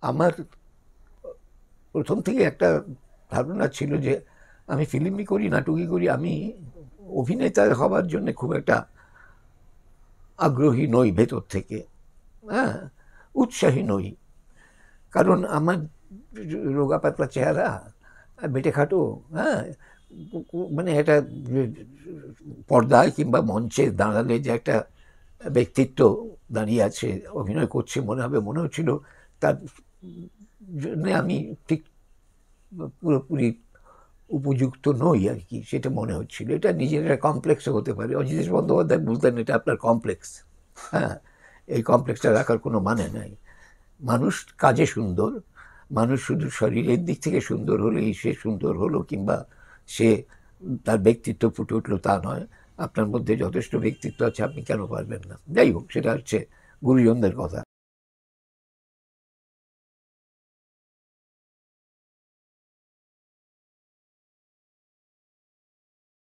আমার প্রথম থেকে একটা ধারণা ছিল যে আমি ফিল্মই করি, নাটকই করি, আমি অভিনেতা হবার জন্য খুব একটা আগ্রহী নই ভেতর থেকে। হ্যাঁ, উৎসাহী নই। কারণ আমার রোগা পাতলা চেহারা, বেটে খাটো, হ্যাঁ, মানে একটা পর্দায় কিংবা মঞ্চে দাঁড়ালে যে একটা ব্যক্তিত্ব দাঁড়িয়ে আছে, অভিনয় করছে মনে হবে, মনে হচ্ছিল তার জন্য আমি ঠিক পুরোপুরি উপযুক্ত নই আর কি, সেটা মনে হচ্ছিল। এটা নিজের একটা কমপ্লেক্সও হতে পারে। অজিতেশ বন্দ্যোপাধ্যায় বলতেন এটা আপনার কমপ্লেক্স। হ্যাঁ, এই কমপ্লেক্সটা রাখার কোনো মানে নাই। মানুষ কাজে সুন্দর, মানুষ শুধু শরীরের দিক থেকে সুন্দর হলেই সে সুন্দর হলো কিংবা সে তার ব্যক্তিত্ব ফুটে উঠলো তা নয়। আপনার মধ্যে যথেষ্ট ব্যক্তিত্ব আছে, আপনি কেন পারবেন না? যাই হোক, সেটা হচ্ছে গুরুজনদের কথা।